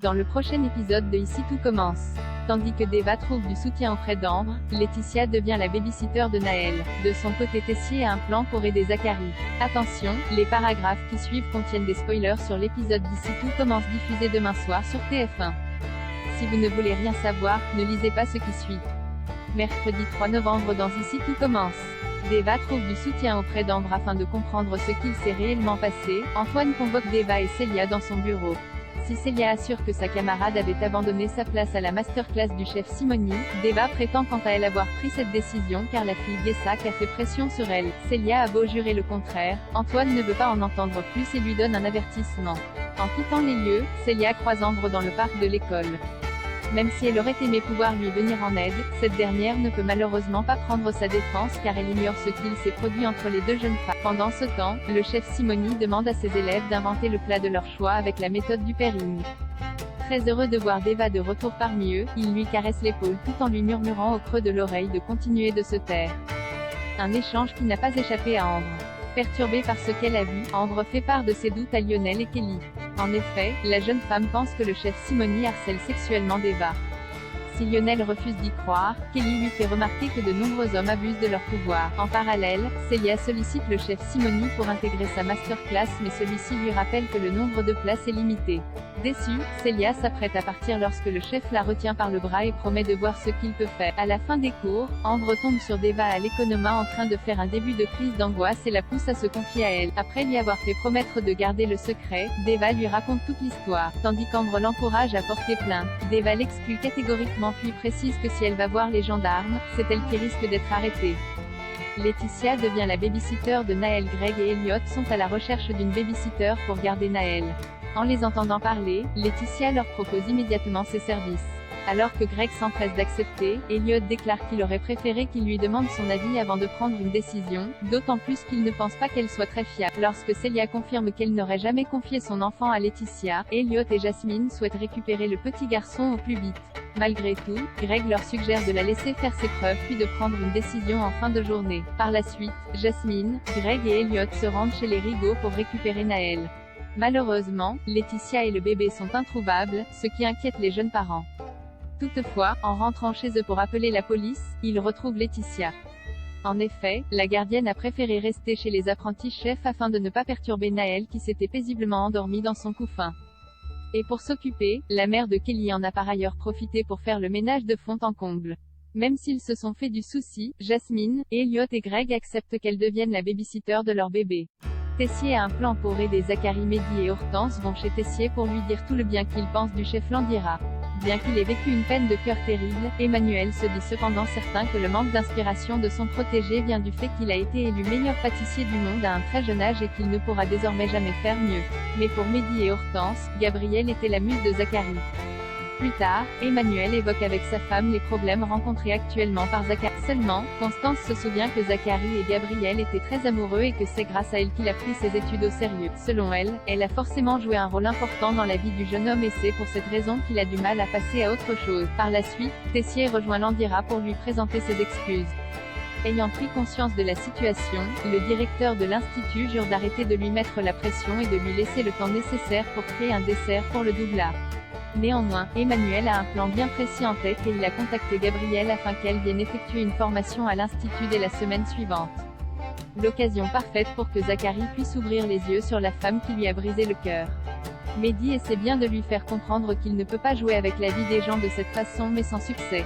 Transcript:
Dans le prochain épisode de Ici tout commence. Tandis que Deva trouve du soutien auprès d'Ambre, Laetitia devient la babysitter de Naël. De son côté, Tessier a un plan pour aider Zachary. Attention, les paragraphes qui suivent contiennent des spoilers sur l'épisode d'Ici tout commence diffusé demain soir sur TF1. Si vous ne voulez rien savoir, ne lisez pas ce qui suit. Mercredi 3 novembre dans Ici tout commence. Deva trouve du soutien auprès d'Ambre afin de comprendre ce qu'il s'est réellement passé. Antoine convoque Deva et Célia dans son bureau. Si Célia assure que sa camarade avait abandonné sa place à la masterclass du chef Simoni, Deva prétend quant à elle avoir pris cette décision car la fille Guessac a fait pression sur elle. Célia a beau jurer le contraire, Antoine ne veut pas en entendre plus et lui donne un avertissement. En quittant les lieux, Célia croise Ambre dans le parc de l'école. Même si elle aurait aimé pouvoir lui venir en aide, cette dernière ne peut malheureusement pas prendre sa défense car elle ignore ce qu'il s'est produit entre les deux jeunes femmes. Pendant ce temps, le chef Simoni demande à ses élèves d'inventer le plat de leur choix avec la méthode du pairing. Très heureux de voir Deva de retour parmi eux, il lui caresse l'épaule tout en lui murmurant au creux de l'oreille de continuer de se taire. Un échange qui n'a pas échappé à Ambre. Perturbée par ce qu'elle a vu, Ambre fait part de ses doutes à Lionel et Kelly. En effet, la jeune femme pense que le chef Simoni harcèle sexuellement Deva. Si Lionel refuse d'y croire, Kelly lui fait remarquer que de nombreux hommes abusent de leur pouvoir. En parallèle, Célia sollicite le chef Simoni pour intégrer sa masterclass mais celui-ci lui rappelle que le nombre de places est limité. Déçue, Célia s'apprête à partir lorsque le chef la retient par le bras et promet de voir ce qu'il peut faire. À la fin des cours, Ambre tombe sur Deva à l'économa en train de faire un début de crise d'angoisse et la pousse à se confier à elle. Après lui avoir fait promettre de garder le secret, Deva lui raconte toute l'histoire, tandis qu'Ambre l'encourage à porter plainte. Deva l'exclut catégoriquement puis précise que si elle va voir les gendarmes, c'est elle qui risque d'être arrêtée. Laetitia devient la babysitter de Naël. Greg et Elliot sont à la recherche d'une babysitter pour garder Naël. En les entendant parler, Laetitia leur propose immédiatement ses services. Alors que Greg s'empresse d'accepter, Elliot déclare qu'il aurait préféré qu'il lui demande son avis avant de prendre une décision, d'autant plus qu'il ne pense pas qu'elle soit très fiable. Lorsque Célia confirme qu'elle n'aurait jamais confié son enfant à Laetitia, Elliot et Jasmine souhaitent récupérer le petit garçon au plus vite. Malgré tout, Greg leur suggère de la laisser faire ses preuves puis de prendre une décision en fin de journée. Par la suite, Jasmine, Greg et Elliot se rendent chez les Rigaud pour récupérer Naël. Malheureusement, Laetitia et le bébé sont introuvables, ce qui inquiète les jeunes parents. Toutefois, en rentrant chez eux pour appeler la police, ils retrouvent Laetitia. En effet, la gardienne a préféré rester chez les apprentis chefs afin de ne pas perturber Naël qui s'était paisiblement endormi dans son couffin. Et pour s'occuper, la mère de Kelly en a par ailleurs profité pour faire le ménage de fond en comble. Même s'ils se sont fait du souci, Jasmine, Elliot et Greg acceptent qu'elle devienne la babysitter de leur bébé. Tessier a un plan pour aider Zachary. Mehdi et Hortense vont chez Tessier pour lui dire tout le bien qu'ils pensent du chef Landira. Bien qu'il ait vécu une peine de cœur terrible, Emmanuel se dit cependant certain que le manque d'inspiration de son protégé vient du fait qu'il a été élu meilleur pâtissier du monde à un très jeune âge et qu'il ne pourra désormais jamais faire mieux. Mais pour Mehdi et Hortense, Gabrielle était la muse de Zachary. Plus tard, Emmanuel évoque avec sa femme les problèmes rencontrés actuellement par Zachary. Seulement, Constance se souvient que Zachary et Gabrielle étaient très amoureux et que c'est grâce à elle qu'il a pris ses études au sérieux. Selon elle, elle a forcément joué un rôle important dans la vie du jeune homme et c'est pour cette raison qu'il a du mal à passer à autre chose. Par la suite, Tessier rejoint Landira pour lui présenter ses excuses. Ayant pris conscience de la situation, le directeur de l'institut jure d'arrêter de lui mettre la pression et de lui laisser le temps nécessaire pour créer un dessert pour le doublard. Néanmoins, Emmanuel a un plan bien précis en tête et il a contacté Gabrielle afin qu'elle vienne effectuer une formation à l'institut dès la semaine suivante. L'occasion parfaite pour que Zachary puisse ouvrir les yeux sur la femme qui lui a brisé le cœur. Mehdi essaie bien de lui faire comprendre qu'il ne peut pas jouer avec la vie des gens de cette façon mais sans succès.